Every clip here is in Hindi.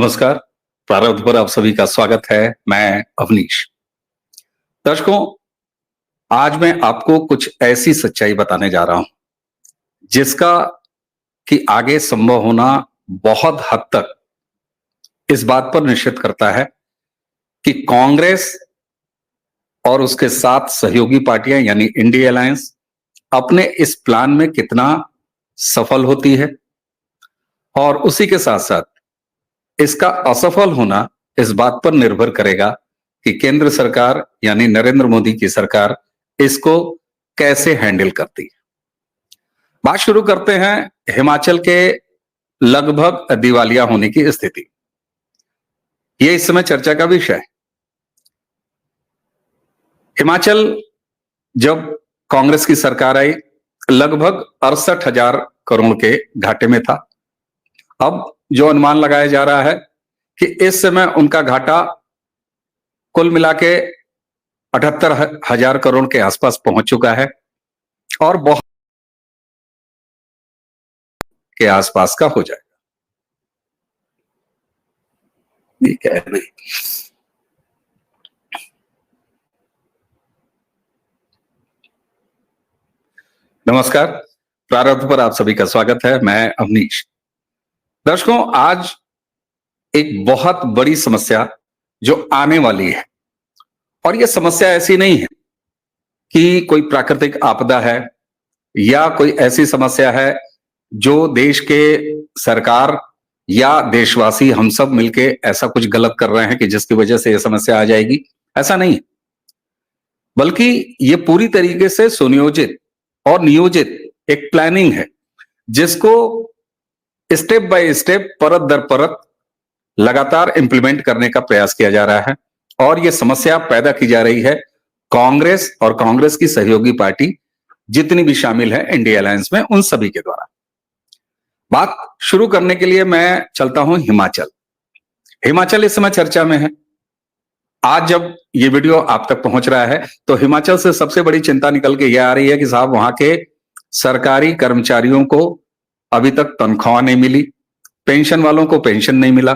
नमस्कार। प्रारब्ध पर आप सभी का स्वागत है। मैं अवनीश। दर्शकों, आज मैं आपको कुछ ऐसी सच्चाई बताने जा रहा हूं जिसका कि आगे संभव होना बहुत हद तक इस बात पर निश्चित करता है कि कांग्रेस और उसके साथ सहयोगी पार्टियां यानी इंडिया अलायंस अपने इस प्लान में कितना सफल होती है, और उसी के साथ साथ इसका असफल होना इस बात पर निर्भर करेगा कि केंद्र सरकार यानी नरेंद्र मोदी की सरकार इसको कैसे हैंडल करती है। बात शुरू करते हैं हिमाचल के लगभग दिवालिया होने की स्थिति। यह इस समय चर्चा का विषय है। हिमाचल जब कांग्रेस की सरकार आई लगभग 68,000 करोड़ के घाटे में था। अब जो अनुमान लगाया जा रहा है कि इस समय उनका घाटा कुल मिला के 78,000 करोड़ के आसपास पहुंच चुका है और बहुत के आसपास का हो जाएगा। ठीक है नहीं। नमस्कार, प्रारब्ध पर आप सभी का स्वागत है। मैं अवनीश। दर्शकों, आज एक बहुत बड़ी समस्या जो आने वाली है, और यह समस्या ऐसी नहीं है कि कोई प्राकृतिक आपदा है या कोई ऐसी समस्या है जो देश के सरकार या देशवासी हम सब मिलके ऐसा कुछ गलत कर रहे हैं कि जिसकी वजह से यह समस्या आ जाएगी। ऐसा नहीं है, बल्कि यह पूरी तरीके से सुनियोजित और नियोजित एक प्लानिंग है जिसको स्टेप बाय स्टेप, परत दर परत लगातार इंप्लीमेंट करने का प्रयास किया जा रहा है। और यह समस्या पैदा की जा रही है कांग्रेस और कांग्रेस की सहयोगी पार्टी जितनी भी शामिल है इंडिया अलायंस में, उन सभी के द्वारा। बात शुरू करने के लिए मैं चलता हूं हिमाचल। हिमाचल इस समय चर्चा में है। आज जब ये वीडियो आप तक पहुंच रहा है तो हिमाचल से सबसे बड़ी चिंता निकल के यह आ रही है कि साहब वहां के सरकारी कर्मचारियों को अभी तक तनख्वाह नहीं मिली, पेंशन वालों को पेंशन नहीं मिला,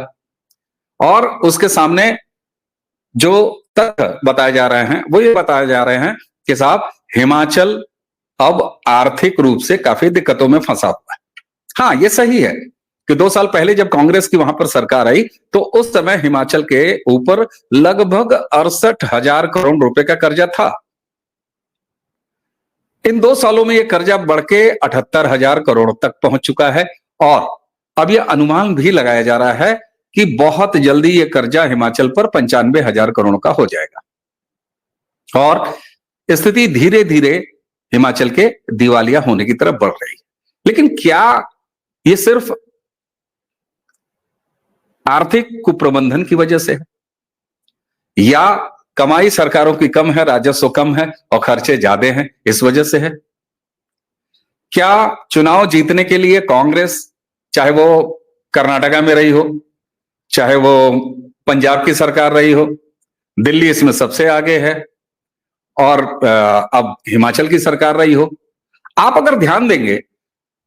और उसके सामने जो तथ्य बताए जा रहे हैं वो ये बताए जा रहे हैं कि साहब हिमाचल अब आर्थिक रूप से काफी दिक्कतों में फंसा हुआ है। हाँ, ये सही है कि 2 साल पहले जब कांग्रेस की वहां पर सरकार आई तो उस समय हिमाचल के ऊपर लगभग 68,000 करोड़ रुपए का कर्जा था। इन 2 सालों में यह कर्जा बढ़ के 78,000 करोड़ तक पहुंच चुका है, और अब यह अनुमान भी लगाया जा रहा है कि बहुत जल्दी यह कर्जा हिमाचल पर 95,000 करोड़ का हो जाएगा और स्थिति धीरे धीरे हिमाचल के दिवालिया होने की तरफ बढ़ रही है। लेकिन क्या यह सिर्फ आर्थिक कुप्रबंधन की वजह से है, या कमाई सरकारों की कम है, राजस्व कम है और खर्चे ज्यादा हैं, इस वजह से है? क्या चुनाव जीतने के लिए कांग्रेस, चाहे वो कर्नाटका में रही हो, चाहे वो पंजाब की सरकार रही हो, दिल्ली इसमें सबसे आगे है, और अब हिमाचल की सरकार रही हो, आप अगर ध्यान देंगे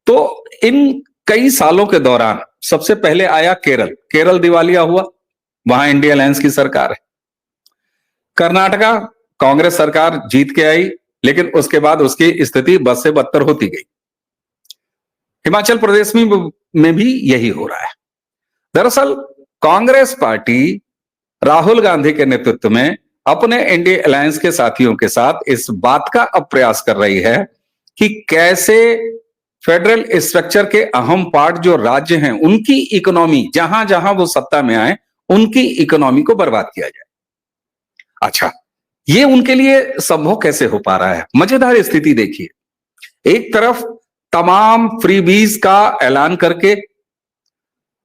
तो इन कई सालों के दौरान सबसे पहले आया केरल दिवालिया हुआ, वहां इंडिया अलायंस की सरकार है। कर्नाटका कांग्रेस सरकार जीत के आई, लेकिन उसके बाद उसकी स्थिति बद से बदतर होती गई। हिमाचल प्रदेश में भी यही हो रहा है। दरअसल कांग्रेस पार्टी राहुल गांधी के नेतृत्व में अपने इंडिया अलायंस के साथियों के साथ इस बात का अब प्रयास कर रही है कि कैसे फेडरल स्ट्रक्चर के अहम पार्ट जो राज्य हैं उनकी इकोनॉमी, जहां जहां वो सत्ता में आए, उनकी इकोनॉमी को बर्बाद किया जाए। अच्छा, ये उनके लिए संभव कैसे हो पा रहा है? मजेदार स्थिति देखिए। एक तरफ तमाम फ्रीबीज का ऐलान करके,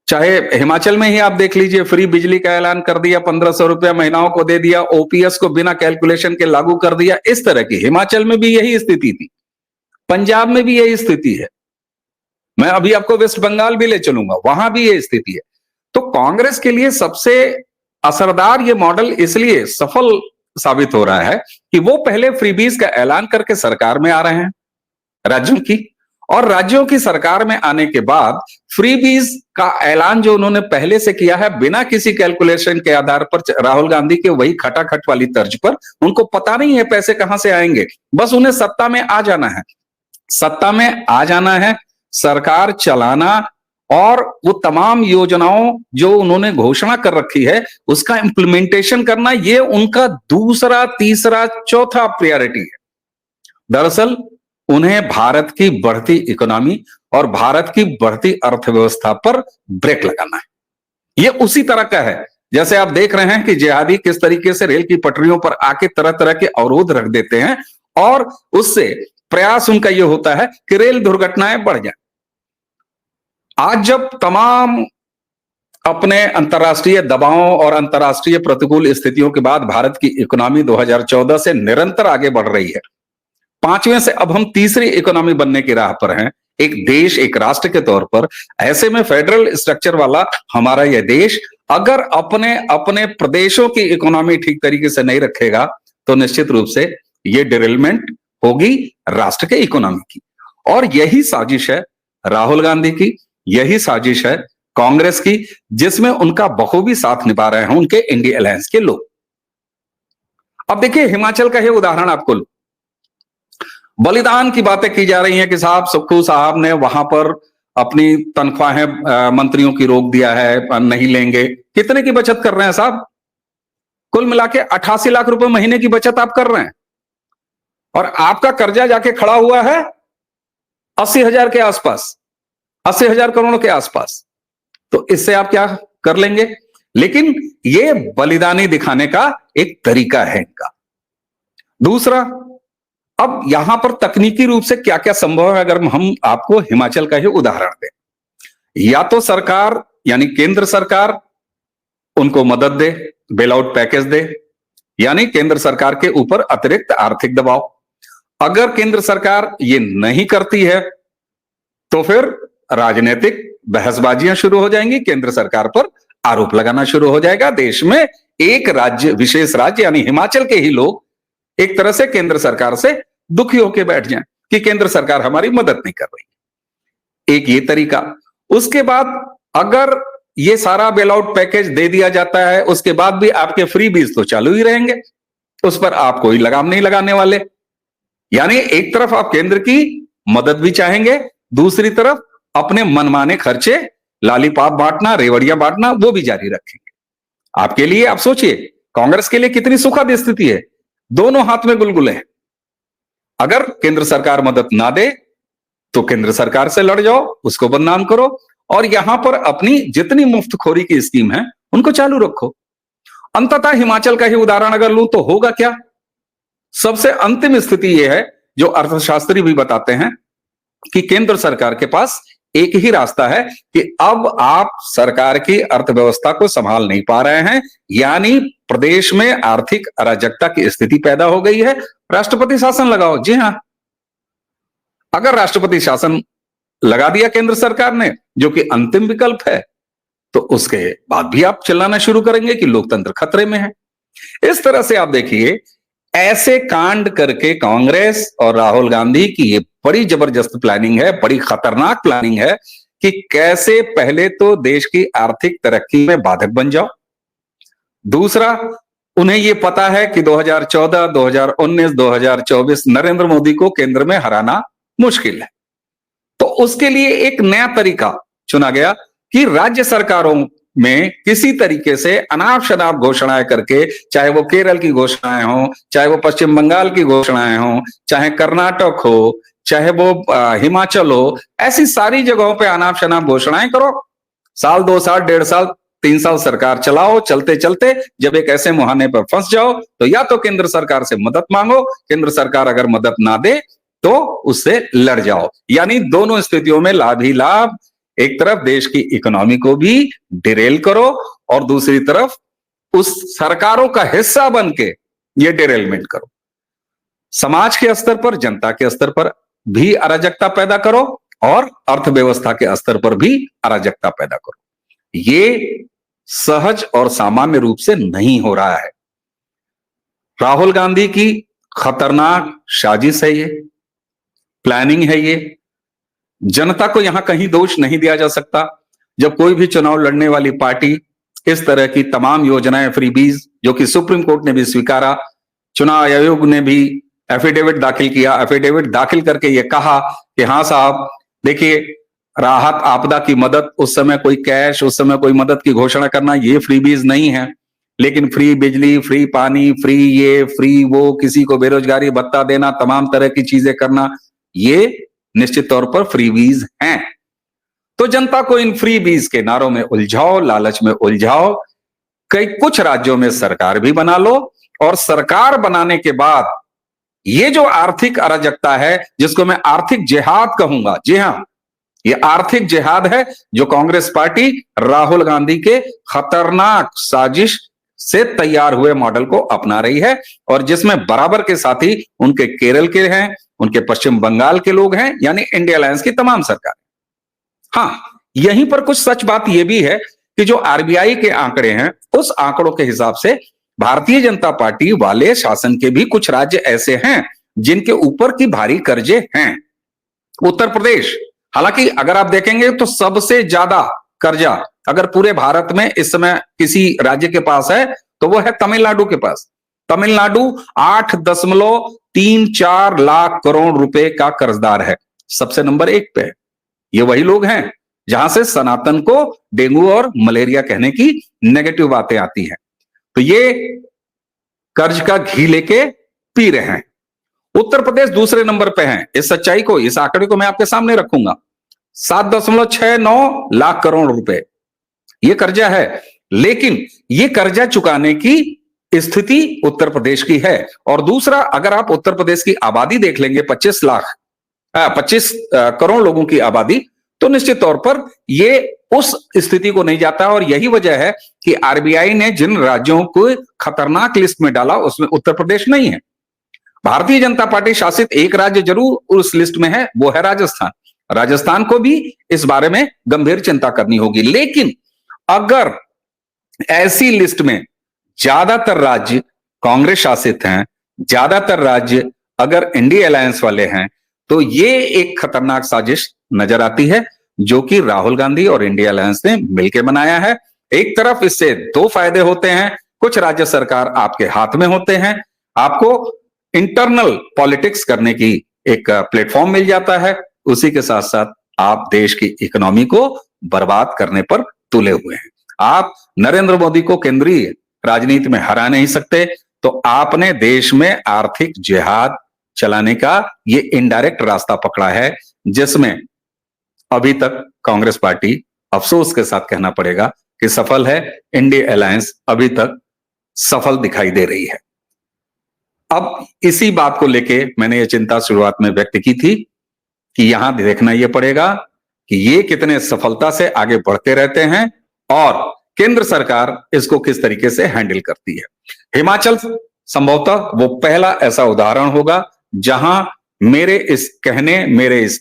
चाहे हिमाचल में ही आप देख लीजिए, फ्री बिजली का ऐलान कर दिया, 1,500 रुपया महिलाओं को दे दिया, ओपीएस को बिना कैलकुलेशन के लागू कर दिया। इस तरह की हिमाचल में भी यही स्थिति थी, पंजाब में भी यही स्थिति है, मैं अभी आपको वेस्ट बंगाल भी ले चलूंगा, वहां भी यही स्थिति है। तो कांग्रेस के लिए सबसे असरदार ये मॉडल इसलिए सफल साबित हो रहा है कि वो पहले फ्रीबीज का ऐलान करके सरकार में आ रहे हैं राज्यों की, और राज्यों की सरकार में आने के बाद फ्रीबीज का ऐलान जो उन्होंने पहले से किया है बिना किसी कैलकुलेशन के आधार पर, राहुल गांधी के वही खटाखट वाली तर्ज पर, उनको पता नहीं है पैसे कहां से आएंगे, बस उन्हें सत्ता में आ जाना है, सत्ता में आ जाना है, सरकार चलाना और वो तमाम योजनाओं जो उन्होंने घोषणा कर रखी है उसका इंप्लीमेंटेशन करना, ये उनका दूसरा, तीसरा, चौथा प्रायोरिटी है। दरअसल उन्हें भारत की बढ़ती इकोनॉमी और भारत की बढ़ती अर्थव्यवस्था पर ब्रेक लगाना है। ये उसी तरह का है जैसे आप देख रहे हैं कि जिहादी किस तरीके से रेल की पटरियों पर आके तरह तरह के अवरोध रख देते हैं और उससे प्रयास उनका यह होता है कि रेल दुर्घटनाएं बढ़ जाए। आज जब तमाम अपने अंतर्राष्ट्रीय दबावों और अंतर्राष्ट्रीय प्रतिकूल स्थितियों के बाद भारत की इकोनॉमी 2014 से निरंतर आगे बढ़ रही है, पांचवें से अब हम तीसरी इकोनॉमी बनने की राह पर हैं, एक देश, एक राष्ट्र के तौर पर। ऐसे में फेडरल स्ट्रक्चर वाला हमारा यह देश अगर अपने अपने प्रदेशों की इकोनॉमी ठीक तरीके से नहीं रखेगा तो निश्चित रूप से यह डिरेलमेंट होगी राष्ट्र के इकोनॉमी की। और यही साजिश है राहुल गांधी की, यही साजिश है कांग्रेस की, जिसमें उनका बखूबी साथ निभा रहे हैं उनके इंडिया अलायंस के लोग। अब देखिए हिमाचल का ही उदाहरण आपको लो, बलिदान की बातें की जा रही हैं कि साहब सुक्खू साहब ने वहां पर अपनी तनख्वाहें मंत्रियों की रोक दिया है, नहीं लेंगे। कितने की बचत कर रहे हैं साहब? कुल मिला के 88 लाख रुपए महीने की बचत आप कर रहे हैं और आपका कर्जा जाके खड़ा हुआ है 80,000 के आसपास, 80,000 करोड़ के आसपास। तो इससे आप क्या कर लेंगे? लेकिन ये बलिदानी दिखाने का एक तरीका है इनका। दूसरा, अब यहां पर तकनीकी रूप से क्या क्या संभव है अगर हम आपको हिमाचल का ही उदाहरण दें। या तो सरकार यानी केंद्र सरकार उनको मदद दे, बेल आउट पैकेज दे, यानी केंद्र सरकार के ऊपर अतिरिक्त आर्थिक दबाव। अगर केंद्र सरकार ये नहीं करती है तो फिर राजनीतिक बहसबाजियां शुरू हो जाएंगी, केंद्र सरकार पर आरोप लगाना शुरू हो जाएगा। देश में एक राज्य, विशेष राज्य यानी हिमाचल के ही लोग एक तरह से केंद्र सरकार से दुखी होकर बैठ जाएं कि केंद्र सरकार हमारी मदद नहीं कर रही। एक ये तरीका। उसके बाद अगर ये सारा बेल आउट पैकेज दे दिया जाता है, उसके बाद भी आपके फ्री बीज तो चालू ही रहेंगे, उस पर आप कोई लगाम नहीं लगाने वाले। यानी एक तरफ आप केंद्र की मदद भी चाहेंगे, दूसरी तरफ अपने मनमाने खर्चे, लालीपाप बांटना, रेवड़ियां बांटना, वो भी जारी रखेंगे। आपके लिए आप सोचिए, कांग्रेस के लिए कितनी सुखद स्थिति है, दोनों हाथ में गुलगुले हैं। अगर केंद्र सरकार मदद ना दे तो केंद्र सरकार से लड़ जाओ, उसको बदनाम करो और यहां पर अपनी जितनी मुफ्तखोरी की स्कीम है उनको चालू रखो। अंततः हिमाचल का ही उदाहरण अगर लूं तो होगा क्या? सबसे अंतिम स्थिति यह है, जो अर्थशास्त्री भी बताते हैं, कि केंद्र सरकार के पास एक ही रास्ता है कि अब आप सरकार की अर्थव्यवस्था को संभाल नहीं पा रहे हैं, यानी प्रदेश में आर्थिक अराजकता की स्थिति पैदा हो गई है, राष्ट्रपति शासन लगाओ। जी हां, अगर राष्ट्रपति शासन लगा दिया केंद्र सरकार ने, जो कि अंतिम विकल्प है, तो उसके बाद भी आप चिल्लाना शुरू करेंगे कि लोकतंत्र खतरे में है। इस तरह से आप देखिए, ऐसे कांड करके कांग्रेस और राहुल गांधी की ये बड़ी जबरदस्त प्लानिंग है, बड़ी खतरनाक प्लानिंग है कि कैसे पहले तो देश की आर्थिक तरक्की में बाधक बन जाओ। दूसरा, उन्हें ये पता है कि 2014, 2019, 2024 नरेंद्र मोदी को केंद्र में हराना मुश्किल है, तो उसके लिए एक नया तरीका चुना गया कि राज्य सरकारों में किसी तरीके से अनाप शनाप घोषणाएं करके, चाहे वो केरल की घोषणाएं हो, चाहे वो पश्चिम बंगाल की घोषणाएं हो, चाहे कर्नाटक हो, चाहे वो हिमाचल हो, ऐसी सारी जगहों पे अनाप शनाप घोषणाएं करो। साल, 2 साल, 1.5 साल, 3 साल सरकार चलाओ, चलते चलते जब एक ऐसे मुहाने पर फंस जाओ तो या तो केंद्र सरकार से मदद मांगो, केंद्र सरकार अगर मदद ना दे तो उससे लड़ जाओ। यानी दोनों स्थितियों में लाभ ही लाभ। एक तरफ देश की इकोनॉमी को भी डिरेल करो और दूसरी तरफ उस सरकारों का हिस्सा बन के ये डिरेलमेंट करो। समाज के स्तर पर, जनता के स्तर पर भी अराजकता पैदा करो और अर्थव्यवस्था के स्तर पर भी अराजकता पैदा करो। ये सहज और सामान्य रूप से नहीं हो रहा है। राहुल गांधी की खतरनाक साजिश है, ये प्लानिंग है, ये जनता को यहां कहीं दोष नहीं दिया जा सकता। जब कोई भी चुनाव लड़ने वाली पार्टी इस तरह की तमाम योजनाएं, फ्रीबीज, जो कि सुप्रीम कोर्ट ने भी स्वीकारा, चुनाव आयोग ने भी एफिडेविट दाखिल किया, एफिडेविट दाखिल करके ये कहा कि हाँ साहब देखिए, राहत आपदा की मदद, उस समय कोई कैश, उस समय कोई मदद की घोषणा करना, ये फ्रीबीज नहीं है, लेकिन फ्री बिजली, फ्री पानी, फ्री ये, फ्री वो, किसी को बेरोजगारी भत्ता देना, तमाम तरह की चीजें करना, ये निश्चित तौर पर फ्रीबीज हैं। तो जनता को इन फ्रीबीज के नारों में उलझाओ, लालच में उलझाओ, कई कुछ राज्यों में सरकार भी बना लो, और सरकार बनाने के बाद ये जो आर्थिक अराजकता है, जिसको मैं आर्थिक जिहाद कहूंगा, जी हां, ये आर्थिक जिहाद है जो कांग्रेस पार्टी राहुल गांधी के खतरनाक साजिश से तैयार हुए मॉडल को अपना रही है, और जिसमें बराबर के साथी उनके केरल के हैं, उनके पश्चिम बंगाल के लोग हैं, यानी इंडिया अलायंस की तमाम सरकार। हां, यहीं पर कुछ सच बात यह भी है कि जो आरबीआई के आंकड़े हैं, उस आंकड़ों के हिसाब से भारतीय जनता पार्टी वाले शासन के भी कुछ राज्य ऐसे हैं जिनके ऊपर की भारी कर्जे हैं। उत्तर प्रदेश, हालांकि अगर आप देखेंगे तो सबसे ज्यादा कर्जा अगर पूरे भारत में इस समय किसी राज्य के पास है तो वो है तमिलनाडु के पास। तमिलनाडु 8.34 लाख करोड़ रुपए का कर्जदार है, सबसे नंबर 1 पे है। ये वही लोग हैं जहां से सनातन को डेंगू और मलेरिया कहने की नेगेटिव बातें आती हैं। तो ये कर्ज का घी लेके पी रहे हैं। उत्तर प्रदेश दूसरे नंबर पे है। इस सच्चाई को, इस आंकड़े को मैं आपके सामने रखूंगा। 7.69 लाख करोड़ रुपए ये कर्जा है, लेकिन ये कर्जा चुकाने की स्थिति उत्तर प्रदेश की है। और दूसरा, अगर आप उत्तर प्रदेश की आबादी देख लेंगे, 25 करोड़ लोगों की आबादी, तो निश्चित तौर पर ये उस स्थिति को नहीं जाता। और यही वजह है कि आरबीआई ने जिन राज्यों को खतरनाक लिस्ट में डाला उसमें उत्तर प्रदेश नहीं है। भारतीय जनता पार्टी शासित एक राज्य जरूर उस लिस्ट में है, वो है राजस्थान। राजस्थान को भी इस बारे में गंभीर चिंता करनी होगी। लेकिन अगर ऐसी लिस्ट में ज्यादातर राज्य कांग्रेस शासित हैं, ज्यादातर राज्य अगर इंडिया अलायंस वाले हैं, तो ये एक खतरनाक साजिश नजर आती है जो कि राहुल गांधी और इंडिया अलायंस ने मिलकर बनाया है। एक तरफ इससे 2 फायदे होते हैं, कुछ राज्य सरकार आपके हाथ में होते हैं, आपको इंटरनल पॉलिटिक्स करने की एक प्लेटफॉर्म मिल जाता है, उसी के साथ साथ आप देश की इकोनॉमी को बर्बाद करने पर तुले हुए हैं। आप नरेंद्र मोदी को केंद्रीय राजनीति में हरा नहीं सकते, तो आपने देश में आर्थिक जिहाद चलाने का ये इनडायरेक्ट रास्ता पकड़ा है, जिसमें अभी तक कांग्रेस पार्टी अफसोस के साथ कहना पड़ेगा कि सफल है। इंडिया अलायंस अभी तक सफल दिखाई दे रही है। अब इसी बात को लेके मैंने ये चिंता शुरुआत में व्यक्त की थी कि यहां देखना यह पड़ेगा कि ये कितने सफलता से आगे बढ़ते रहते हैं और केंद्र सरकार इसको किस तरीके से हैंडल करती है। हिमाचल संभवतः वो पहला ऐसा उदाहरण होगा जहां मेरे इस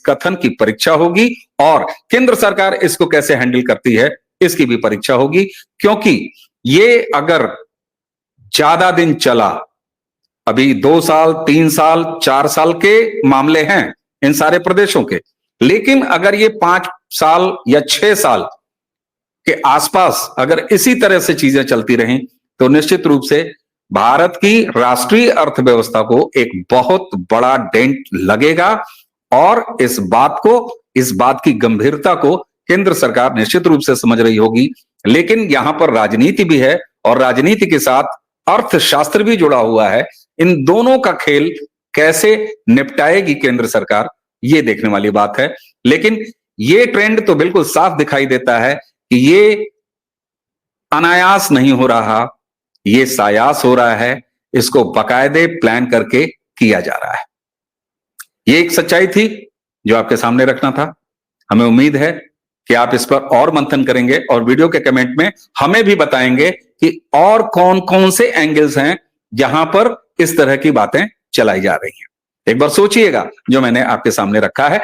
कथन की परीक्षा होगी और केंद्र सरकार इसको कैसे हैंडल करती है इसकी भी परीक्षा होगी। क्योंकि ये अगर ज्यादा दिन चला, अभी 2 साल, 3 साल, 4 साल के मामले हैं इन सारे प्रदेशों के, लेकिन अगर ये 5 साल या 6 साल के आसपास अगर इसी तरह से चीजें चलती रहें तो निश्चित रूप से भारत की राष्ट्रीय अर्थव्यवस्था को एक बहुत बड़ा डेंट लगेगा। और इस बात की गंभीरता को केंद्र सरकार निश्चित रूप से समझ रही होगी। लेकिन यहां पर राजनीति भी है और राजनीति के साथ अर्थशास्त्र भी जुड़ा हुआ है। इन दोनों का खेल कैसे निपटाएगी केंद्र सरकार, ये देखने वाली बात है। लेकिन ये ट्रेंड तो बिल्कुल साफ दिखाई देता है कि ये अनायास नहीं हो रहा, ये सायास हो रहा है। इसको बाकायदे प्लान करके किया जा रहा है। ये एक सच्चाई थी जो आपके सामने रखना था। हमें उम्मीद है कि आप इस पर और मंथन करेंगे और वीडियो के कमेंट में हमें भी बताएंगे कि और कौन कौन से एंगल्स हैं जहां पर इस तरह की बातें चलाई जा रही हैं। एक बार सोचिएगा जो मैंने आपके सामने रखा है।